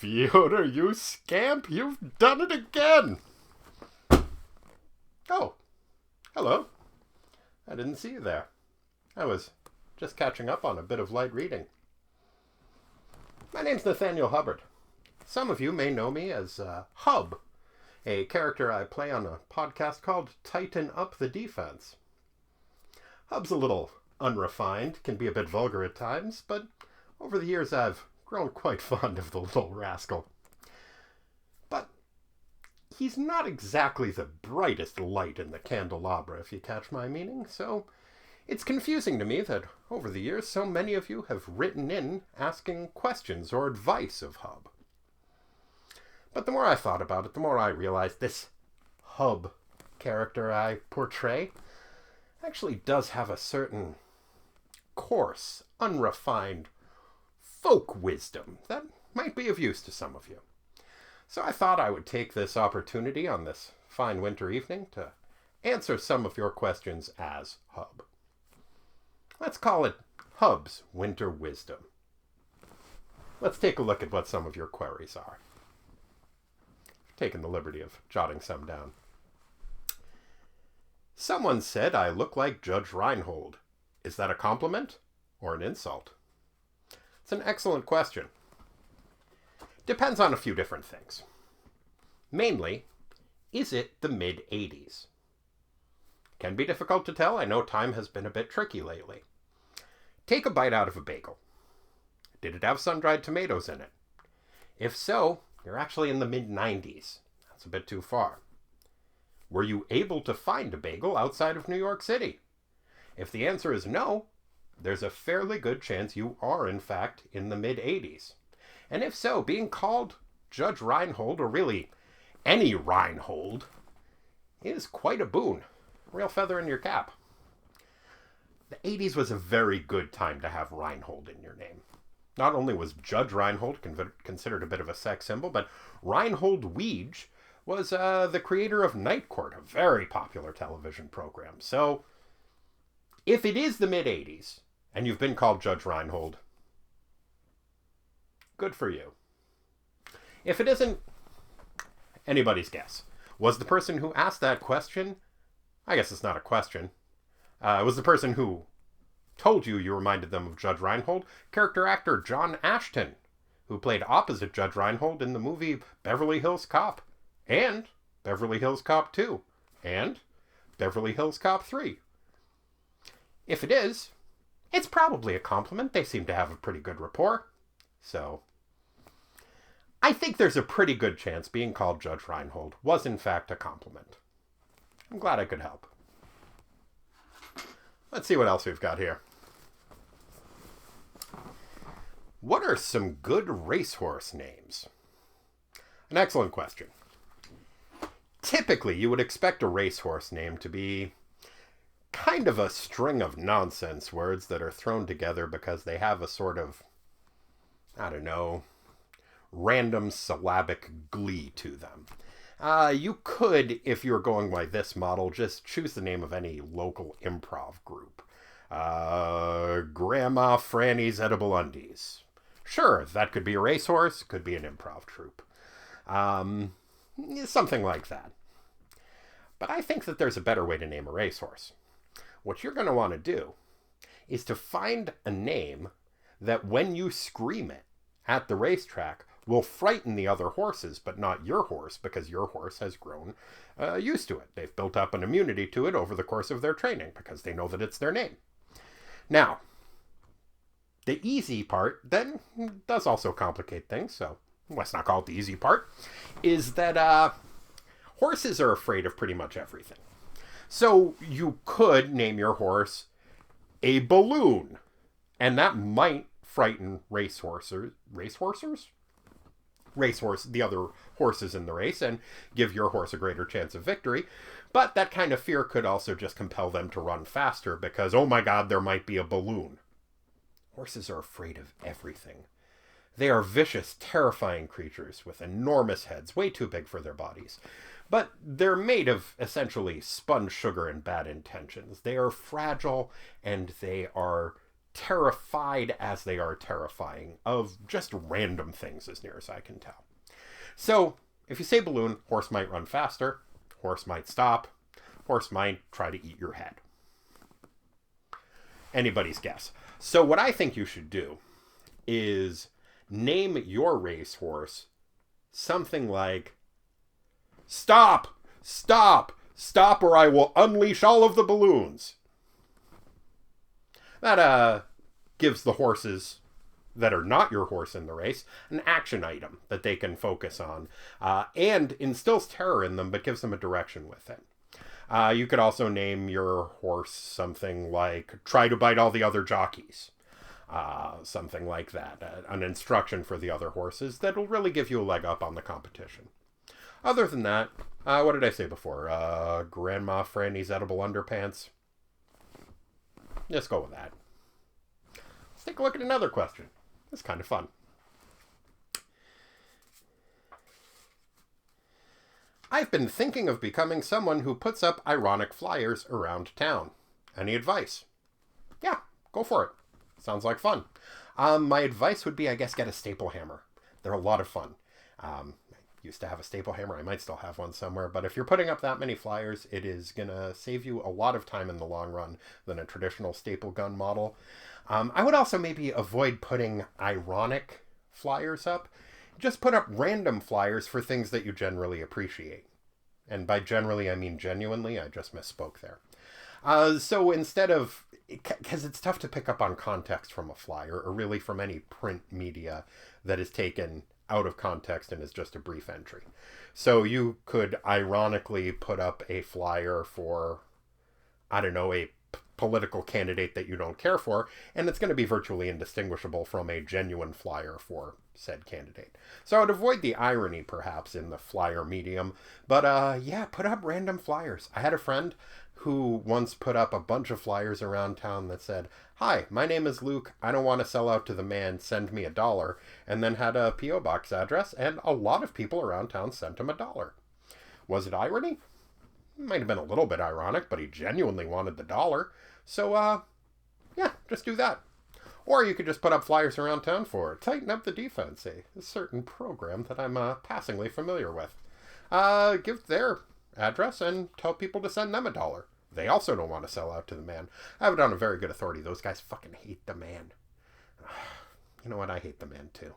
Fyodor, you scamp, you've done it again! Oh, hello. I didn't see you there. I was just catching up on a bit of light reading. My name's Nathaniel Hubbard. Some of you may know me as Hub, a character I play on a podcast called Tighten Up the Defense. Hub's a little unrefined, can be a bit vulgar at times, but over the years I've grown quite fond of the little rascal. But he's not exactly the brightest light in the candelabra, if you catch my meaning, so it's confusing to me that over the years so many of you have written in asking questions or advice of Hub. But the more I thought about it, the more I realized this Hub character I portray actually does have a certain coarse, unrefined folk wisdom that might be of use to some of you. So I thought I would take this opportunity on this fine winter evening to answer some of your questions as Hub. Let's call it Hub's Winter Wisdom. Let's take a look at what some of your queries are. I've taken the liberty of jotting some down. Someone said I look like Judge Reinhold. Is that a compliment or an insult? It's an excellent question. Depends on a few different things. Mainly, is it the mid-80s? Can be difficult to tell. I know time has been a bit tricky lately. Take a bite out of a bagel. Did it have sun-dried tomatoes in it? If so, you're actually in the mid-90s. That's a bit too far. Were you able to find a bagel outside of New York City? If the answer is no, there's a fairly good chance you are, in fact, in the mid-80s. And if so, being called Judge Reinhold, or really any Reinhold, is quite a boon. Real feather in your cap. The 80s was a very good time to have Reinhold in your name. Not only was Judge Reinhold considered a bit of a sex symbol, but Reinhold Weege was the creator of Night Court, a very popular television program. So, if it is the mid-80s, and you've been called Judge Reinhold, good for you. If it isn't, anybody's guess. Was the person who asked that question, I guess it's not a question, was the person who told you reminded them of Judge Reinhold, character actor John Ashton, who played opposite Judge Reinhold in the movie Beverly Hills Cop, and Beverly Hills Cop 2, and Beverly Hills Cop 3. If it is, it's probably a compliment. They seem to have a pretty good rapport. So, I think there's a pretty good chance being called Judge Reinhold was in fact a compliment. I'm glad I could help. Let's see what else we've got here. What are some good racehorse names? An excellent question. Typically, you would expect a racehorse name to be kind of a string of nonsense words that are thrown together because they have a sort of, I don't know, random syllabic glee to them. You could, if you're going by this model, just choose the name of any local improv group. Grandma Franny's Edible Undies. Sure, that could be a racehorse, could be an improv troupe. Something like that. But I think that there's a better way to name a racehorse. What you're going to want to do is to find a name that when you scream it at the racetrack will frighten the other horses, but not your horse, because your horse has grown used to it. They've built up an immunity to it over the course of their training because they know that it's their name. Now, the easy part then does also complicate things, so let's not call it the easy part, is that horses are afraid of pretty much everything. So you could name your horse a balloon, and that might frighten the other horses in the race, and give your horse a greater chance of victory. But that kind of fear could also just compel them to run faster because, oh my God, there might be a balloon. Horses are afraid of everything. They are vicious, terrifying creatures with enormous heads, way too big for their bodies. But they're made of essentially spun sugar and bad intentions. They are fragile and they are terrified as they are terrifying of just random things, as near as I can tell. So, if you say balloon, horse might run faster, horse might stop, horse might try to eat your head. Anybody's guess. So what I think you should do is name your racehorse something like, "Stop! Stop! Stop, or I will unleash all of the balloons." That gives the horses that are not your horse in the race an action item that they can focus on, and instills terror in them, but gives them a direction with it. You could also name your horse something like, "Try to bite all the other jockeys." Something like that. An instruction for the other horses that will really give you a leg up on the competition. Other than that, what did I say before? Grandma Franny's edible underpants. Let's go with that. Let's take a look at another question. It's kind of fun. I've been thinking of becoming someone who puts up ironic flyers around town. Any advice? Yeah, go for it. Sounds like fun. My advice would be, I guess, get a staple hammer. They're a lot of fun. I used to have a staple hammer. I might still have one somewhere. But if you're putting up that many flyers, it is going to save you a lot of time in the long run than a traditional staple gun model. I would also maybe avoid putting ironic flyers up. Just put up random flyers for things that you generally appreciate. And by generally, I mean genuinely. I just misspoke there. So instead of, because it's tough to pick up on context from a flyer, or really from any print media that is taken out of context and is just a brief entry. So you could ironically put up a flyer for, I don't know, a political candidate that you don't care for, and it's going to be virtually indistinguishable from a genuine flyer for said candidate. So I would avoid the irony, perhaps, in the flyer medium, but yeah, put up random flyers. I had a friend who once put up a bunch of flyers around town that said, "Hi, my name is Luke. I don't want to sell out to the man. Send me $1. And then had a P.O. box address, and a lot of people around town sent him $1. Was it irony? It might have been a little bit ironic, but he genuinely wanted the $1. So, yeah, just do that. Or you could just put up flyers around town for Tighten Up the Defense, a certain program that I'm passingly familiar with. Give their address and tell people to send them $1. They also don't want to sell out to the man. I have it on a very good authority. Those guys fucking hate the man. You know what? I hate the man too.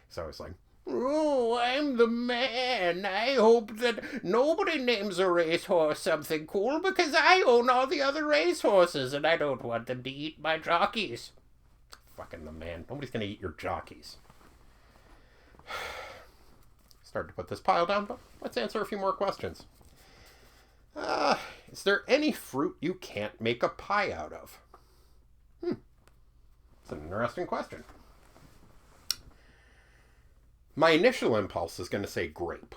So I was like, "Oh, I'm the man. I hope that nobody names a racehorse something cool because I own all the other racehorses and I don't want them to eat my jockeys." Fucking the man. Nobody's going to eat your jockeys. Started to put this pile down, but let's answer a few more questions. Is there any fruit you can't make a pie out of? It's an interesting question. My initial impulse is going to say grape.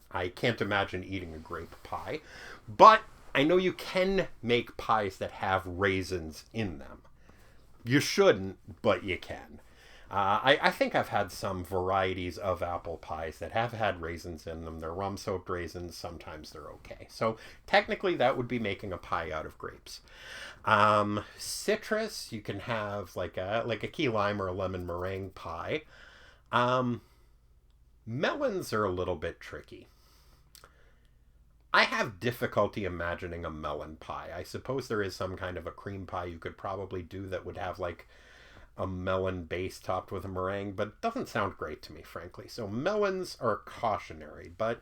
I can't imagine eating a grape pie, but I know you can make pies that have raisins in them. You shouldn't, but you can. I think I've had some varieties of apple pies that have had raisins in them. They're rum-soaked raisins. Sometimes they're okay. So technically that would be making a pie out of grapes. Citrus, you can have like a key lime or a lemon meringue pie. Melons are a little bit tricky. I have difficulty imagining a melon pie. I suppose there is some kind of a cream pie you could probably do that would have like a melon base topped with a meringue, but it doesn't sound great to me, frankly. So melons are cautionary, but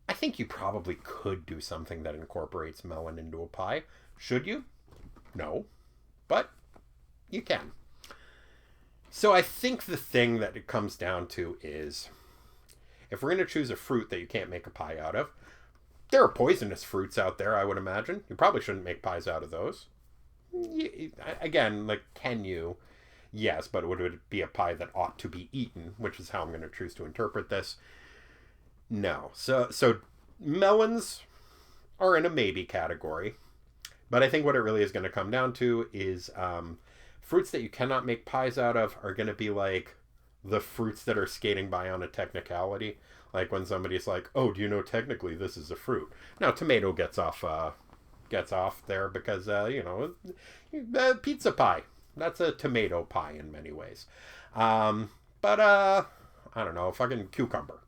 I think you probably could do something that incorporates melon into a pie. Should you? No, but you can. So I think the thing that it comes down to is, if we're going to choose a fruit that you can't make a pie out of, there are poisonous fruits out there, I would imagine. You probably shouldn't make pies out of those. Again, like, can you? Yes, but would it be a pie that ought to be eaten, which is how I'm going to choose to interpret this? No. So melons are in a maybe category, but I think what it really is going to come down to is fruits that you cannot make pies out of are going to be like the fruits that are skating by on a technicality. Like when somebody's like, "Oh, do you know technically this is a fruit?" Now, tomato gets off there because, pizza pie. That's a tomato pie in many ways. But I don't know, fucking cucumber.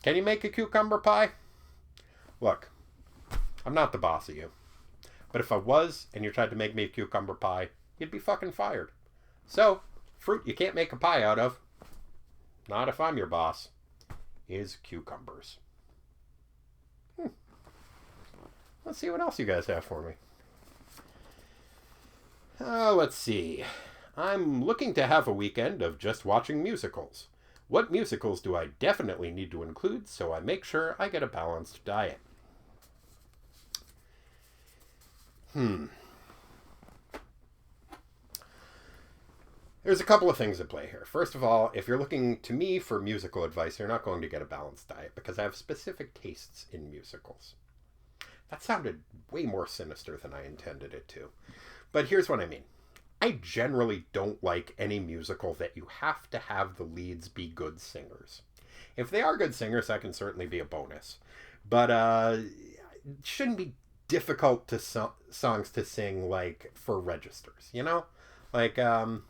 Can you make a cucumber pie? Look, I'm not the boss of you. But if I was, and you tried to make me a cucumber pie, you'd be fucking fired. So, fruit you can't make a pie out of, not if I'm your boss, is cucumbers. Let's see what else you guys have for me. Let's see. I'm looking to have a weekend of just watching musicals. What musicals do I definitely need to include so I make sure I get a balanced diet? There's a couple of things at play here. First of all, if you're looking to me for musical advice, you're not going to get a balanced diet because I have specific tastes in musicals. That sounded way more sinister than I intended it to. But here's what I mean. I generally don't like any musical that you have to have the leads be good singers. If they are good singers, that can certainly be a bonus. But it shouldn't be difficult to songs to sing, like, for registers, you know? Like, I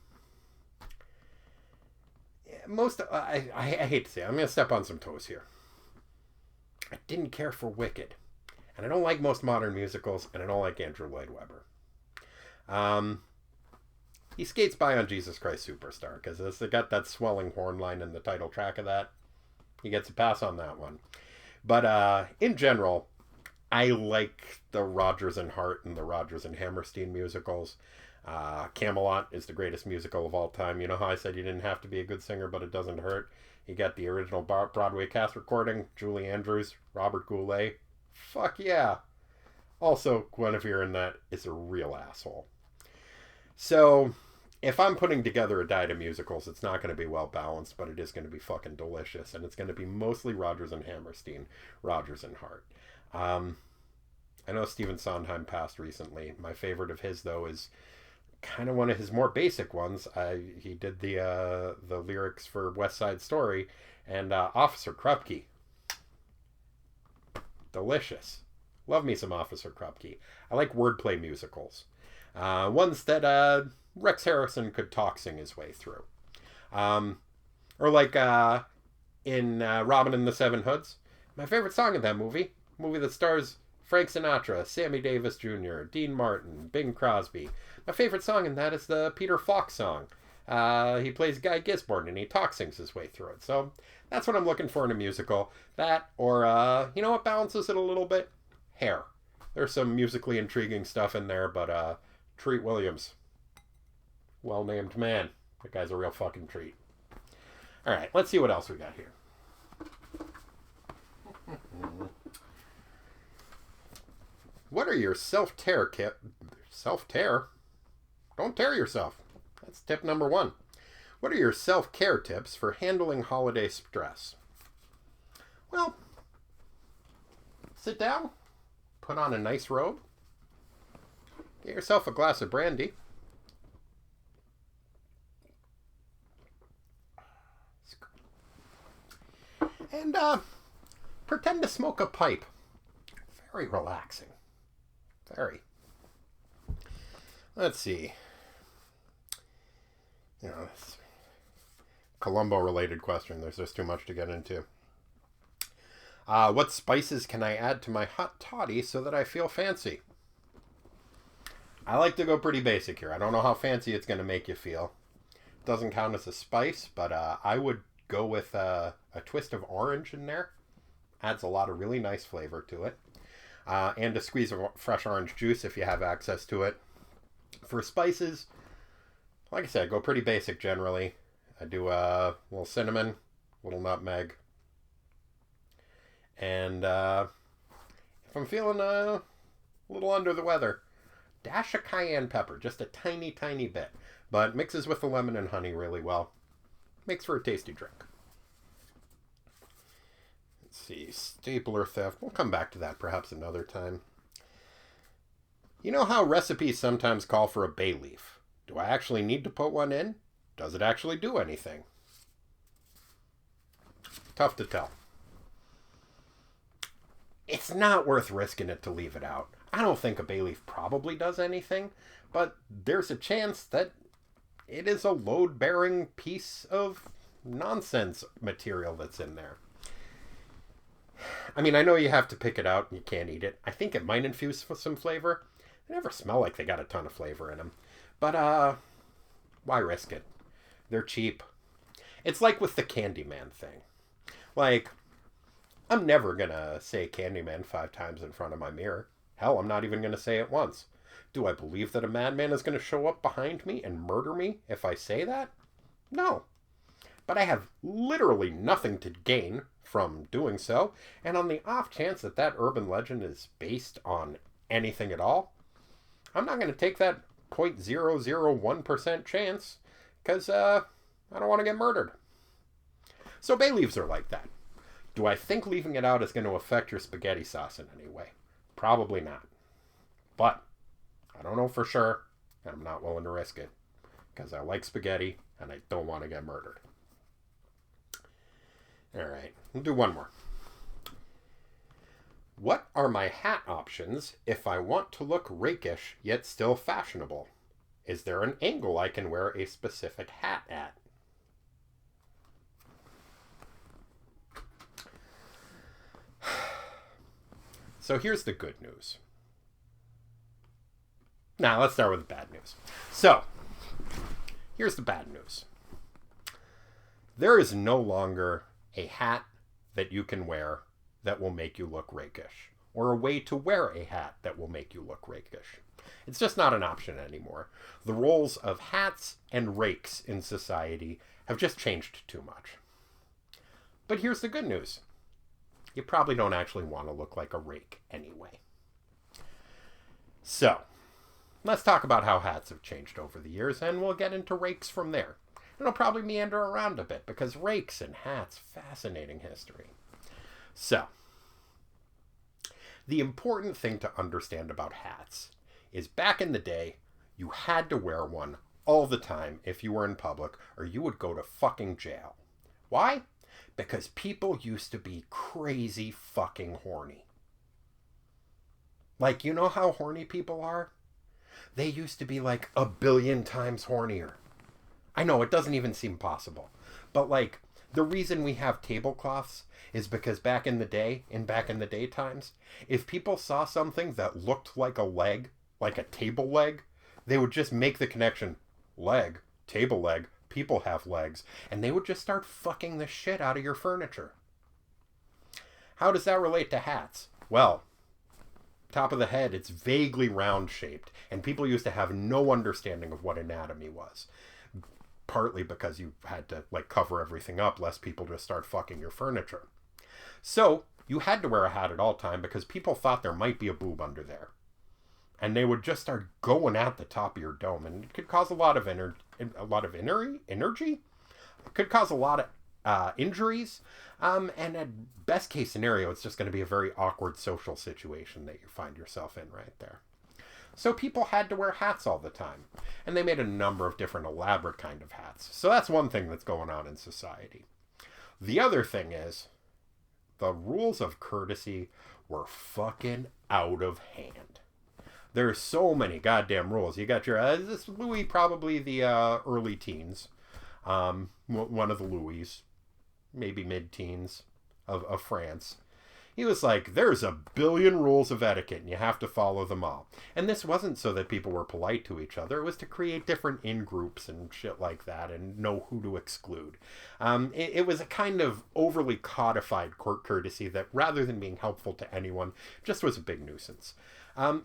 hate to say it, I'm going to step on some toes here. I didn't care for Wicked. And I don't like most modern musicals, and I don't like Andrew Lloyd Webber. He skates by on Jesus Christ Superstar, because it's got that swelling horn line in the title track of that. He gets a pass on that one. But in general, I like the Rodgers and Hart and the Rodgers and Hammerstein musicals. Camelot is the greatest musical of all time. You know how I said you didn't have to be a good singer, but it doesn't hurt? You got the original Broadway cast recording, Julie Andrews, Robert Goulet. Fuck yeah. Also, Guinevere in that is a real asshole. So, if I'm putting together a diet of musicals, it's not going to be well balanced, but it is going to be fucking delicious. And it's going to be mostly Rodgers and Hammerstein, Rodgers and Hart. I know Stephen Sondheim passed recently. My favorite of his, though, is kind of one of his more basic ones. He did the lyrics for West Side Story and Officer Krupke. Delicious. Love me some Officer Krupke. I like wordplay musicals. Ones that Rex Harrison could sing his way through. Or like in Robin and the Seven Hoods. My favorite song in that movie that stars Frank Sinatra, Sammy Davis Jr., Dean Martin, Bing Crosby. My favorite song in that is the Peter Falk song. He plays Guy Gisborne and he sings his way through it. So that's what I'm looking for in a musical. That or, you know what balances it a little bit? Hair. There's some musically intriguing stuff in there, but Treat Williams. Well-named man. That guy's a real fucking treat. Alright, let's see what else we got here. What are your self-tear kit? Self-tear? Don't tear yourself. That's tip number 1. What are your self-care tips for handling holiday stress? Well, sit down, put on a nice robe, get yourself a glass of brandy, and pretend to smoke a pipe. Very relaxing. Very. Let's see. You know, it's Columbo-related question. There's just too much to get into. What spices can I add to my hot toddy so that I feel fancy? I like to go pretty basic here. I don't know how fancy it's going to make you feel. It doesn't count as a spice, but I would go with a twist of orange in there. Adds a lot of really nice flavor to it. And a squeeze of fresh orange juice if you have access to it. For spices, like I said, go pretty basic generally. I do a little cinnamon, a little nutmeg. And if I'm feeling a little under the weather, dash of cayenne pepper, just a tiny, tiny bit. But mixes with the lemon and honey really well. Makes for a tasty drink. Let's see, stapler theft. We'll come back to that perhaps another time. You know how recipes sometimes call for a bay leaf? Do I actually need to put one in? Does it actually do anything? Tough to tell. It's not worth risking it to leave it out. I don't think a bay leaf probably does anything, but there's a chance that it is a load-bearing piece of nonsense material that's in there. I mean, I know you have to pick it out and you can't eat it. I think it might infuse some flavor. They never smell like they got a ton of flavor in them. But, why risk it? They're cheap. It's like with the Candyman thing. Like, I'm never gonna say Candyman 5 times in front of my mirror. Hell, I'm not even gonna say it once. Do I believe that a madman is gonna show up behind me and murder me if I say that? No. But I have literally nothing to gain from doing so, and on the off chance that that urban legend is based on anything at all, I'm not going to take that 0.001% chance, because I don't want to get murdered. So bay leaves are like that. Do I think leaving it out is going to affect your spaghetti sauce in any way? Probably not. But I don't know for sure, and I'm not willing to risk it, because I like spaghetti, and I don't want to get murdered. Alright, we'll do one more. What are my hat options if I want to look rakish yet still fashionable? Is there an angle I can wear a specific hat at? So here's the good news. Now, let's start with the bad news. So, here's the bad news. There is no longer a hat that you can wear that will make you look rakish, or a way to wear a hat that will make you look rakish. It's just not an option anymore. The roles of hats and rakes in society have just changed too much. But here's the good news. You probably don't actually want to look like a rake anyway. So, let's talk about how hats have changed over the years, and we'll get into rakes from there. It'll probably meander around a bit, because rakes and hats, fascinating history. So, the important thing to understand about hats is back in the day, you had to wear one all the time if you were in public, or you would go to fucking jail. Why? Because people used to be crazy fucking horny. Like, you know how horny people are? They used to be like 1 billion times hornier. I know, it doesn't even seem possible. But, like, the reason we have tablecloths is because back in the day times, if people saw something that looked like a leg, like a table leg, they would just make the connection, leg, table leg, people have legs, and they would just start fucking the shit out of your furniture. How does that relate to hats? Well, top of the head, it's vaguely round shaped, and people used to have no understanding of what anatomy was. Partly because you had to, like, cover everything up lest people just start fucking your furniture. So, you had to wear a hat at all time because people thought there might be a boob under there. And they would just start going at the top of your dome, and it could cause a lot of energy. It could cause a lot of injuries. And at best case scenario, it's just going to be a very awkward social situation that you find yourself in right there. So people had to wear hats all the time. And they made a number of different elaborate kind of hats. So that's one thing that's going on in society. The other thing is, the rules of courtesy were fucking out of hand. There's so many goddamn rules. You got your, this Louis, probably the early teens. One of the Louis, maybe mid-teens of France. He was like, there's 1 billion rules of etiquette and you have to follow them all. And this wasn't so that people were polite to each other. It was to create different in-groups and shit like that and know who to exclude. It was a kind of overly codified court courtesy that, rather than being helpful to anyone, just was a big nuisance.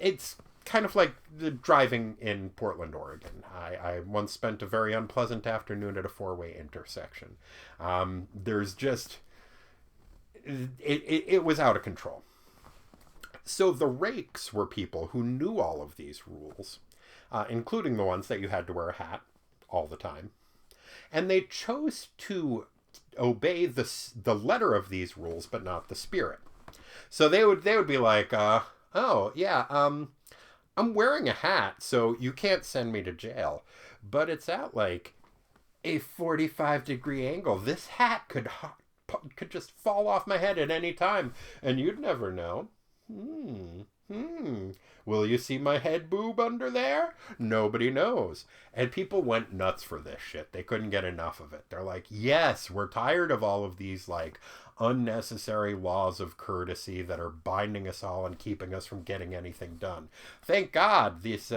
It's kind of like the driving in Portland, Oregon. I once spent a very unpleasant afternoon at a 4-way intersection. There's just... It was out of control. So the rakes were people who knew all of these rules, including the ones that you had to wear a hat all the time. And they chose to obey the letter of these rules, but not the spirit. So they would be like, oh, yeah, I'm wearing a hat, so you can't send me to jail. But it's at, like, a 45-degree angle. This hat could just fall off my head at any time, and you'd never know. Will you see my head boob under there? Nobody knows. And people went nuts for this shit. They couldn't get enough of it. They're like, yes, we're tired of all of these, like, unnecessary laws of courtesy that are binding us all and keeping us from getting anything done. Thank God this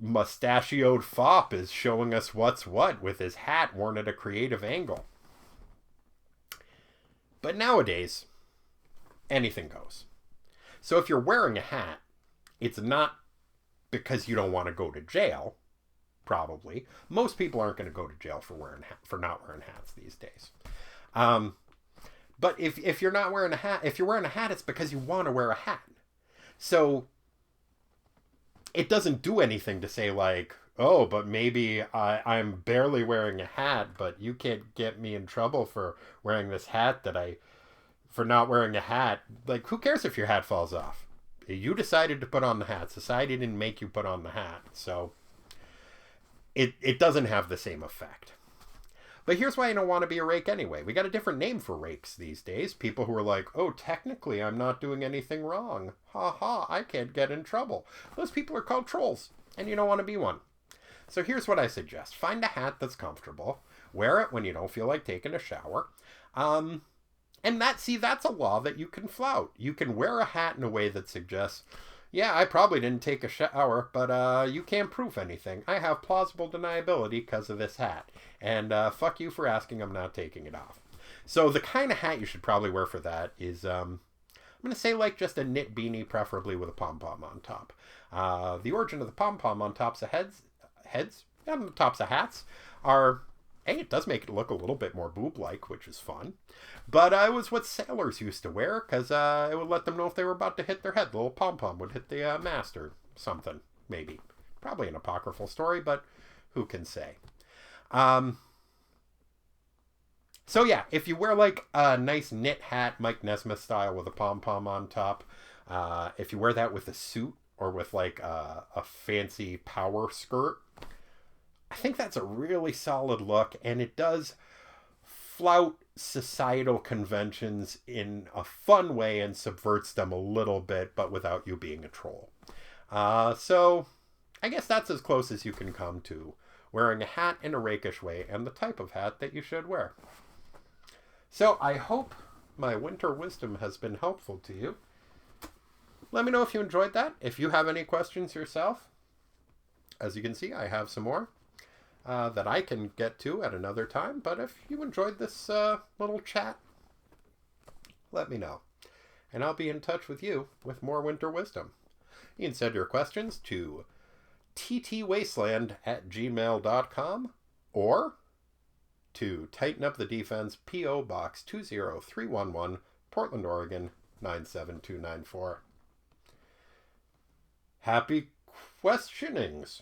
mustachioed fop is showing us what's what with his hat worn at a creative angle. But nowadays, anything goes. So if you're wearing a hat, it's not because you don't want to go to jail, probably. Most people aren't going to go to jail for not wearing hats these days. But if you're not wearing a hat, if you're wearing a hat, it's because you want to wear a hat. So it doesn't do anything to say like, oh, but maybe I'm barely wearing a hat, but you can't get me in trouble for wearing this hat for not wearing a hat. Like, who cares if your hat falls off? You decided to put on the hat. Society didn't make you put on the hat. So it doesn't have the same effect. But here's why you don't want to be a rake anyway. We got a different name for rakes these days. People who are like, oh, technically I'm not doing anything wrong. Ha ha, I can't get in trouble. Those people are called trolls, and you don't want to be one. So here's what I suggest. Find a hat that's comfortable. Wear it when you don't feel like taking a shower. And that's a law that you can flout. You can wear a hat in a way that suggests, yeah, I probably didn't take a shower, but you can't prove anything. I have plausible deniability because of this hat. And fuck you for asking, I'm not taking it off. So the kind of hat you should probably wear for that is, I'm going to say like just a knit beanie, preferably with a pom-pom on top. The origin of the pom-pom on tops of on the tops of hats are... Hey, it does make it look a little bit more boob-like, which is fun. But it was what sailors used to wear, because it would let them know if they were about to hit their head. The little pom-pom would hit the mast or something, maybe. Probably an apocryphal story, but who can say? So yeah, if you wear like a nice knit hat, Mike Nesmith style with a pom-pom on top, if you wear that with a suit or with like a fancy power skirt, I think that's a really solid look, and it does flout societal conventions in a fun way and subverts them a little bit, but without you being a troll. So I guess that's as close as you can come to wearing a hat in a rakish way and the type of hat that you should wear. So I hope my winter wisdom has been helpful to you. Let me know if you enjoyed that. If you have any questions yourself, as you can see, I have some more. That I can get to at another time. But if you enjoyed this little chat, let me know. And I'll be in touch with you with more winter wisdom. You can send your questions to ttwasteland@gmail.com or to Tighten Up the Defense, P.O. Box 20311, Portland, Oregon 97294. Happy questionings!